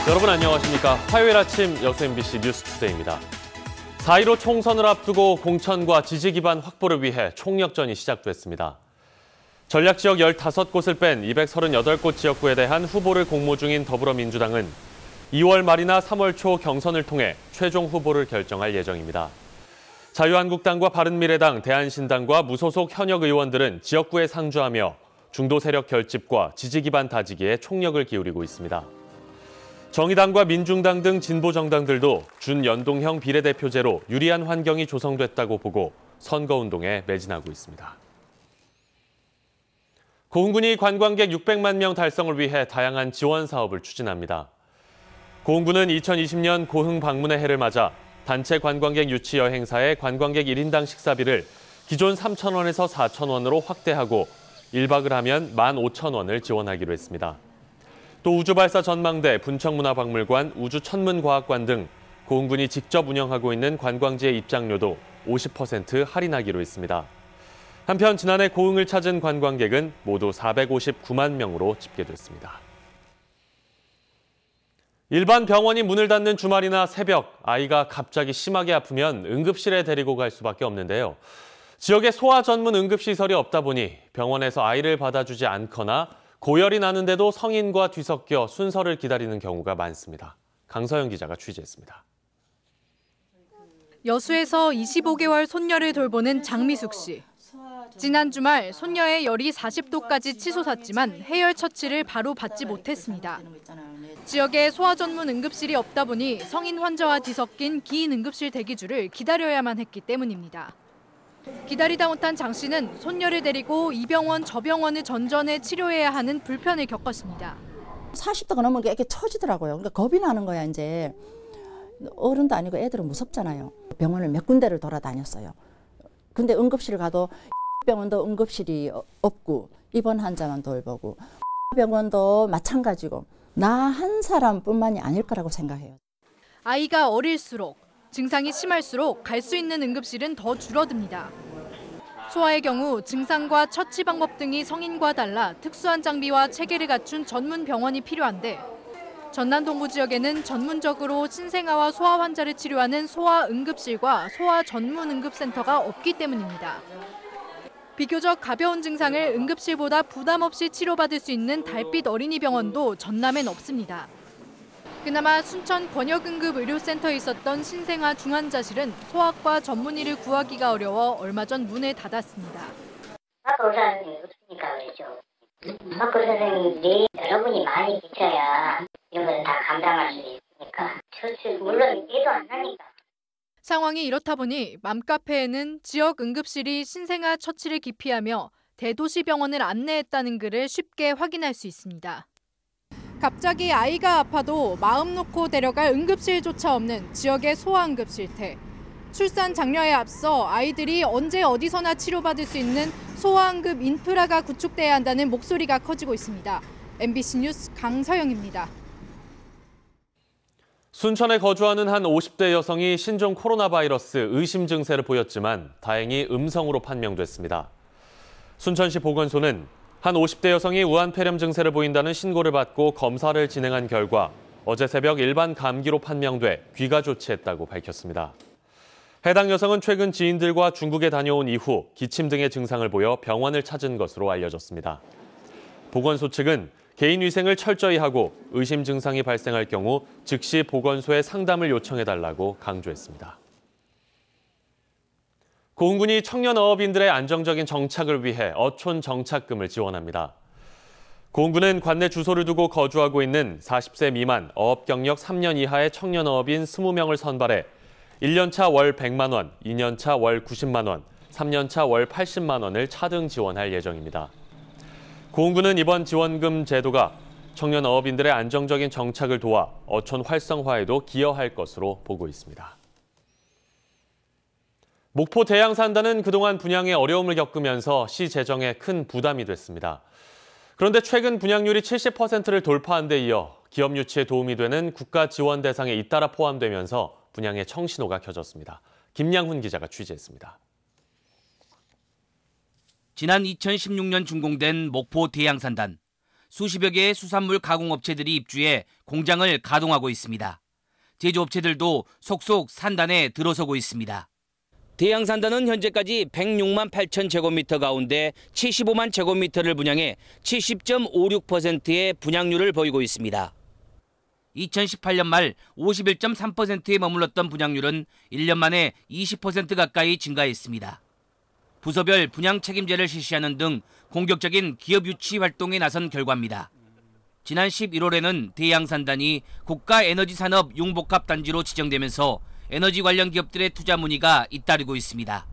여러분 안녕하십니까. 화요일 아침 여수 MBC 뉴스투데이입니다. 4.15 총선을 앞두고 공천과 지지 기반 확보를 위해 총력전이 시작됐습니다. 전략지역 15곳을 뺀 238곳 지역구에 대한 후보를 공모 중인 더불어민주당은 2월 말이나 3월 초 경선을 통해 최종 후보를 결정할 예정입니다. 자유한국당과 바른미래당, 대한신당과 무소속 현역 의원들은 지역구에 상주하며 중도 세력 결집과 지지 기반 다지기에 총력을 기울이고 있습니다. 정의당과 민중당 등 진보 정당들도 준연동형 비례대표제로 유리한 환경이 조성됐다고 보고 선거운동에 매진하고 있습니다. 고흥군이 관광객 600만 명 달성을 위해 다양한 지원 사업을 추진합니다. 고흥군은 2020년 고흥 방문의 해를 맞아 단체 관광객 유치 여행사의 관광객 1인당 식사비를 기존 3,000원에서 4,000원으로 확대하고 1박을 하면 15,000원을 지원하기로 했습니다. 또 우주발사 전망대, 분청문화박물관, 우주천문과학관 등 고흥군이 직접 운영하고 있는 관광지의 입장료도 50% 할인하기로 했습니다. 한편 지난해 고흥을 찾은 관광객은 모두 459만 명으로 집계됐습니다. 일반 병원이 문을 닫는 주말이나 새벽, 아이가 갑자기 심하게 아프면 응급실에 데리고 갈 수밖에 없는데요. 지역에 소아 전문 응급시설이 없다 보니 병원에서 아이를 받아주지 않거나 고열이 나는데도 성인과 뒤섞여 순서를 기다리는 경우가 많습니다. 강서영 기자가 취재했습니다. 여수에서 25개월 손녀를 돌보는 장미숙 씨. 지난 주말 손녀의 열이 40도까지 치솟았지만 해열 처치를 바로 받지 못했습니다. 지역에 소아 전문 응급실이 없다 보니 성인 환자와 뒤섞인 긴 응급실 대기줄을 기다려야만 했기 때문입니다. 기다리다 못한 장 씨는 손녀를 데리고 이 병원 저 병원을 전전해 치료해야 하는 불편을 겪었습니다. 40도가 넘은 게 이렇게 처지더라고요. 그러니까 겁이 나는 거야 이제. 어른도 아니고 애들은 무섭잖아요. 병원을 몇 군데를 돌아다녔어요. 근데 응급실 가도 병원도 응급실이 없고 입원 환자만 돌보고 병원도 마찬가지고 나 한 사람뿐만이 아닐 거라고 생각해요. 아이가 어릴수록 증상이 심할수록 갈 수 있는 응급실은 더 줄어듭니다. 소아의 경우 증상과 처치 방법 등이 성인과 달라 특수한 장비와 체계를 갖춘 전문 병원이 필요한데 전남 동부 지역에는 전문적으로 신생아와 소아 환자를 치료하는 소아 응급실과 소아 전문 응급센터가 없기 때문입니다. 비교적 가벼운 증상을 응급실보다 부담 없이 치료받을 수 있는 달빛 어린이병원도 전남엔 없습니다. 그나마 순천 권역응급의료센터에 있었던 신생아 중환자실은 소아과 전문의를 구하기가 어려워 얼마 전 문을 닫았습니다. 학교 의사 선생님이 없으니까 그랬죠. 학교 선생님들이 여러분이 많이 계셔야 이런 걸 다 감당할 수 있으니까. 물론 애도 안 나니까. 상황이 이렇다 보니 맘카페에는 지역 응급실이 신생아 처치를 기피하며 대도시 병원을 안내했다는 글을 쉽게 확인할 수 있습니다. 갑자기 아이가 아파도 마음 놓고 데려갈 응급실조차 없는 지역의 소아응급실태. 출산 장려에 앞서 아이들이 언제 어디서나 치료받을 수 있는 소아응급 인프라가 구축돼야 한다는 목소리가 커지고 있습니다. MBC 뉴스 강서영입니다. 순천에 거주하는 한 50대 여성이 신종 코로나 바이러스 의심 증세를 보였지만 다행히 음성으로 판명됐습니다. 순천시 보건소는 한 50대 여성이 우한 폐렴 증세를 보인다는 신고를 받고 검사를 진행한 결과 어제 새벽 일반 감기로 판명돼 귀가 조치했다고 밝혔습니다. 해당 여성은 최근 지인들과 중국에 다녀온 이후 기침 등의 증상을 보여 병원을 찾은 것으로 알려졌습니다. 보건소 측은 개인 위생을 철저히 하고 의심 증상이 발생할 경우 즉시 보건소에 상담을 요청해달라고 강조했습니다. 고흥군이 청년 어업인들의 안정적인 정착을 위해 어촌 정착금을 지원합니다. 고흥군은 관내 주소를 두고 거주하고 있는 40세 미만 어업 경력 3년 이하의 청년 어업인 20명을 선발해 1년차 월 100만 원, 2년차 월 90만 원, 3년차 월 80만 원을 차등 지원할 예정입니다. 고흥군은 이번 지원금 제도가 청년 어업인들의 안정적인 정착을 도와 어촌 활성화에도 기여할 것으로 보고 있습니다. 목포 대양산단은 그동안 분양에 어려움을 겪으면서 시 재정에 큰 부담이 됐습니다. 그런데 최근 분양률이 70%를 돌파한 데 이어 기업 유치에 도움이 되는 국가 지원 대상에 잇따라 포함되면서 분양의 청신호가 켜졌습니다. 김양훈 기자가 취재했습니다. 지난 2016년 준공된 목포 대양산단. 수십여 개의 수산물 가공업체들이 입주해 공장을 가동하고 있습니다. 제조업체들도 속속 산단에 들어서고 있습니다. 대양산단은 현재까지 106만 8천 제곱미터 가운데 75만 제곱미터를 분양해 70.56%의 분양률을 보이고 있습니다. 2018년 말 51.3%에 머물렀던 분양률은 1년 만에 20% 가까이 증가했습니다. 부서별 분양 책임제를 실시하는 등 공격적인 기업 유치 활동에 나선 결과입니다. 지난 11월에는 대양산단이 국가에너지산업 융복합단지로 지정되면서 에너지 관련 기업들의 투자 문의가 잇따르고 있습니다.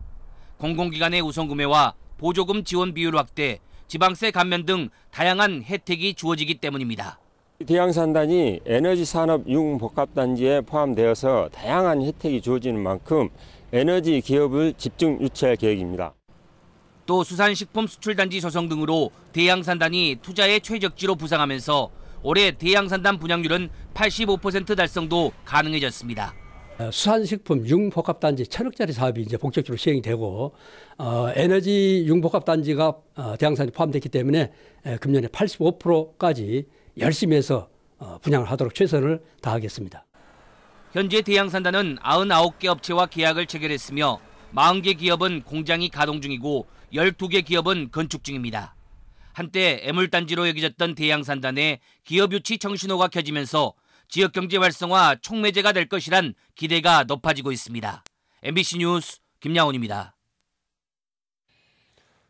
공공기관의 우선구매와 보조금 지원 비율 확대, 지방세 감면 등 다양한 혜택이 주어지기 때문입니다. 대양산단이 에너지산업 융복합단지에 포함되어서 다양한 혜택이 주어지는 만큼 에너지 기업을 집중 유치할 계획입니다. 또 수산식품 수출단지 조성 등으로 대양산단이 투자의 최적지로 부상하면서 올해 대양산단 분양률은 85% 달성도 가능해졌습니다. 수산식품 융복합단지 1,000억짜리 사업이 이제 본격적으로 시행이 되고 에너지 융복합단지가 대양산에 포함됐기 때문에 금년에 85%까지 열심히 해서 분양을 하도록 최선을 다하겠습니다. 현재 대양산단은 99개 업체와 계약을 체결했으며 40개 기업은 공장이 가동 중이고 12개 기업은 건축 중입니다. 한때 애물단지로 여겨졌던 대양산단에 기업 유치 청신호가 켜지면서 지역경제 활성화 촉매제가 될 것이란 기대가 높아지고 있습니다. MBC 뉴스 김양훈입니다.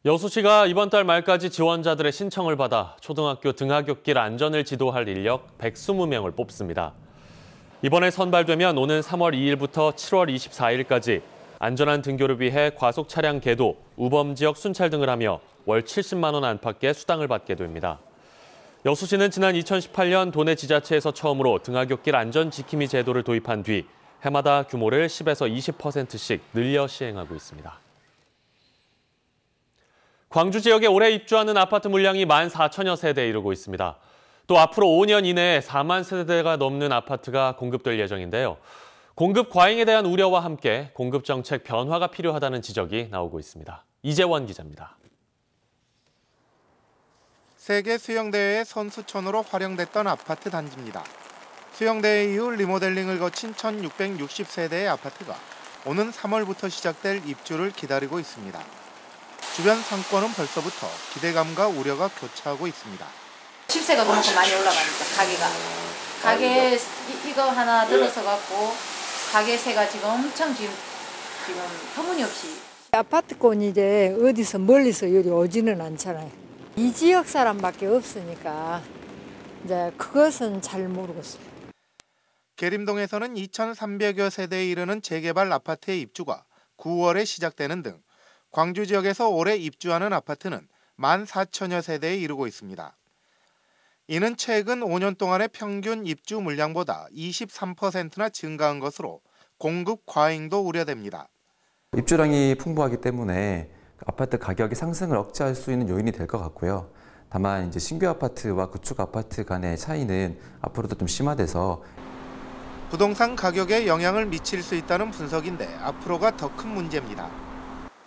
여수시가 이번 달 말까지 지원자들의 신청을 받아 초등학교 등하굣길 안전을 지도할 인력 120명을 뽑습니다. 이번에 선발되면 오는 3월 2일부터 7월 24일까지 안전한 등교를 위해 과속 차량 계도, 우범 지역 순찰 등을 하며 월 70만 원 안팎의 수당을 받게 됩니다. 여수시는 지난 2018년 도내 지자체에서 처음으로 등하굣길 안전지킴이 제도를 도입한 뒤 해마다 규모를 10에서 20%씩 늘려 시행하고 있습니다. 광주 지역에 올해 입주하는 아파트 물량이 14,000여 세대에 이르고 있습니다. 또 앞으로 5년 이내에 4만 세대가 넘는 아파트가 공급될 예정인데요. 공급 과잉에 대한 우려와 함께 공급 정책 변화가 필요하다는 지적이 나오고 있습니다. 이재원 기자입니다. 세계 수영대회의 선수촌으로 활용됐던 아파트 단지입니다. 수영대회 이후 리모델링을 거친 1,660세대의 아파트가 오는 3월부터 시작될 입주를 기다리고 있습니다. 주변 상권은 벌써부터 기대감과 우려가 교차하고 있습니다. 집세가 너무 많이 올라가니까 가게 이거 하나 들어서 갖고 가게세가 지금 엄청 지금 터무니없이. 아파트권이 이제 어디서 멀리서 여기 오지는 않잖아요. 이 지역 사람밖에 없으니까 이제 그것은 잘 모르겠어요. 계림동에서는 2,300여 세대에 이르는 재개발 아파트의 입주가 9월에 시작되는 등 광주 지역에서 올해 입주하는 아파트는 14,000여 세대에 이르고 있습니다. 이는 최근 5년 동안의 평균 입주 물량보다 23%나 증가한 것으로 공급 과잉도 우려됩니다. 입주량이 풍부하기 때문에 아파트 가격의 상승을 억제할 수 있는 요인이 될 것 같고요. 다만 이제 신규 아파트와 구축 아파트 간의 차이는 앞으로도 좀 심화돼서 부동산 가격에 영향을 미칠 수 있다는 분석인데 앞으로가 더 큰 문제입니다.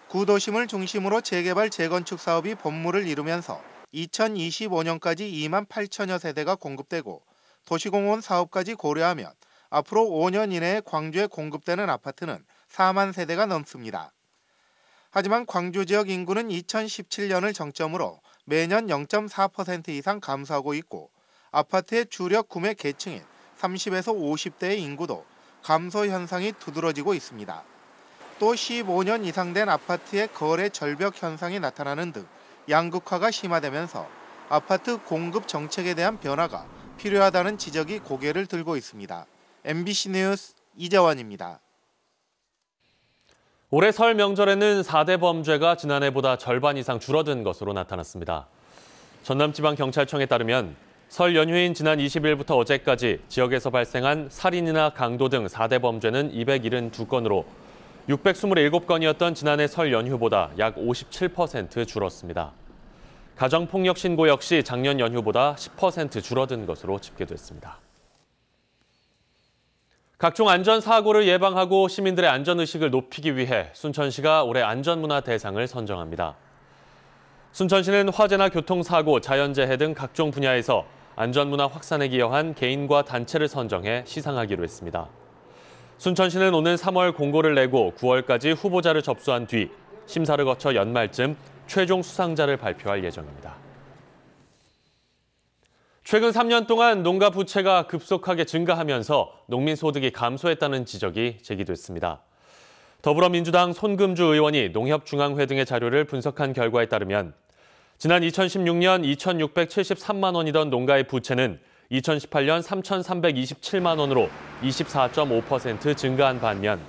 구도심을 중심으로 재개발 재건축 사업이 본물을 이루면서 2025년까지 2만 8천여 세대가 공급되고 도시공원 사업까지 고려하면 앞으로 5년 이내에 광주에 공급되는 아파트는 4만 세대가 넘습니다. 하지만 광주 지역 인구는 2017년을 정점으로 매년 0.4% 이상 감소하고 있고 아파트의 주력 구매 계층인 30에서 50대의 인구도 감소 현상이 두드러지고 있습니다. 또 15년 이상 된 아파트의 거래 절벽 현상이 나타나는 등 양극화가 심화되면서 아파트 공급 정책에 대한 변화가 필요하다는 지적이 고개를 들고 있습니다. MBC 뉴스 이재원입니다. 올해 설 명절에는 4대 범죄가 지난해보다 절반 이상 줄어든 것으로 나타났습니다. 전남지방경찰청에 따르면 설 연휴인 지난 20일부터 어제까지 지역에서 발생한 살인이나 강도 등 4대 범죄는 272건으로 627건이었던 지난해 설 연휴보다 약 57% 줄었습니다. 가정폭력 신고 역시 작년 연휴보다 10% 줄어든 것으로 집계됐습니다. 각종 안전사고를 예방하고 시민들의 안전의식을 높이기 위해 순천시가 올해 안전문화 대상을 선정합니다. 순천시는 화재나 교통사고, 자연재해 등 각종 분야에서 안전문화 확산에 기여한 개인과 단체를 선정해 시상하기로 했습니다. 순천시는 오는 3월 공고를 내고 9월까지 후보자를 접수한 뒤 심사를 거쳐 연말쯤 최종 수상자를 발표할 예정입니다. 최근 3년 동안 농가 부채가 급속하게 증가하면서 농민 소득이 감소했다는 지적이 제기됐습니다. 더불어민주당 손금주 의원이 농협중앙회 등의 자료를 분석한 결과에 따르면 지난 2016년 2,673만 원이던 농가의 부채는 2018년 3,327만 원으로 24.5% 증가한 반면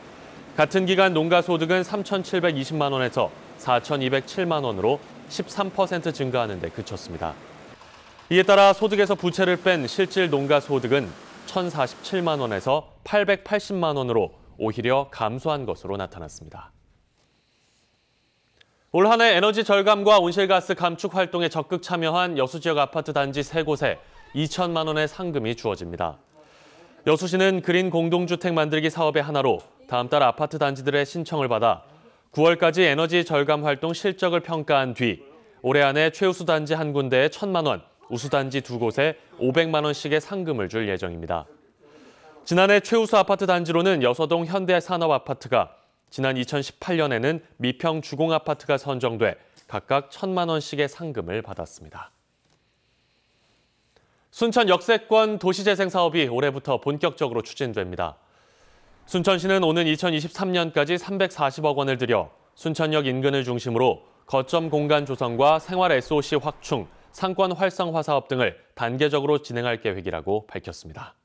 같은 기간 농가 소득은 3,720만 원에서 4,207만 원으로 13% 증가하는 데 그쳤습니다. 이에 따라 소득에서 부채를 뺀 실질 농가 소득은 1,047만 원에서 880만 원으로 오히려 감소한 것으로 나타났습니다. 올 한 해 에너지 절감과 온실가스 감축 활동에 적극 참여한 여수 지역 아파트 단지 3곳에 2천만 원의 상금이 주어집니다. 여수시는 그린 공동주택 만들기 사업의 하나로 다음 달 아파트 단지들의 신청을 받아 9월까지 에너지 절감 활동 실적을 평가한 뒤 올해 안에 최우수 단지 한 군데에 1,000만 원, 우수 단지 2곳에 500만 원씩의 상금을 줄 예정입니다. 지난해 최우수 아파트 단지로는 여서동 현대산업아파트가, 지난 2018년에는 미평 주공아파트가 선정돼 각각 1,000만 원씩의 상금을 받았습니다. 순천 역세권 도시재생 사업이 올해부터 본격적으로 추진됩니다. 순천시는 오는 2023년까지 340억 원을 들여 순천역 인근을 중심으로 거점 공간 조성과 생활 SOC 확충, 상권 활성화 사업 등을 단계적으로 진행할 계획이라고 밝혔습니다.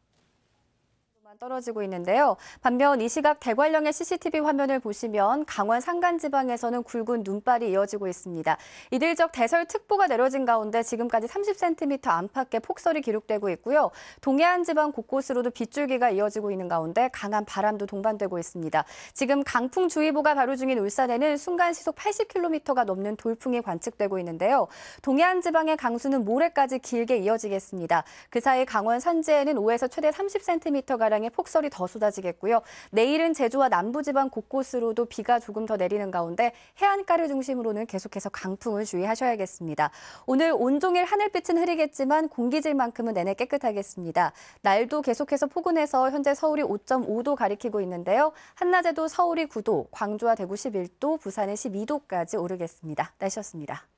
떨어지고 있는데요. 반면 이 시각 대관령의 CCTV 화면을 보시면 강원 산간지방에서는 굵은 눈발이 이어지고 있습니다. 이들적 대설특보가 내려진 가운데 지금까지 30cm 안팎의 폭설이 기록되고 있고요. 동해안 지방 곳곳으로도 빗줄기가 이어지고 있는 가운데 강한 바람도 동반되고 있습니다. 지금 강풍주의보가 발효 중인 울산에는 순간 시속 80km가 넘는 돌풍이 관측되고 있는데요. 동해안 지방의 강수는 모레까지 길게 이어지겠습니다. 그 사이 강원 산지에는 5에서 최대 30cm가량의 폭설이 더 쏟아지겠고요. 내일은 제주와 남부지방 곳곳으로도 비가 조금 더 내리는 가운데 해안가를 중심으로는 계속해서 강풍을 주의하셔야겠습니다. 오늘 온종일 하늘빛은 흐리겠지만 공기질만큼은 내내 깨끗하겠습니다. 날도 계속해서 포근해서 현재 서울이 5.5도 가리키고 있는데요. 한낮에도 서울이 9도, 광주와 대구 11도, 부산은 12도까지 오르겠습니다. 날씨였습니다.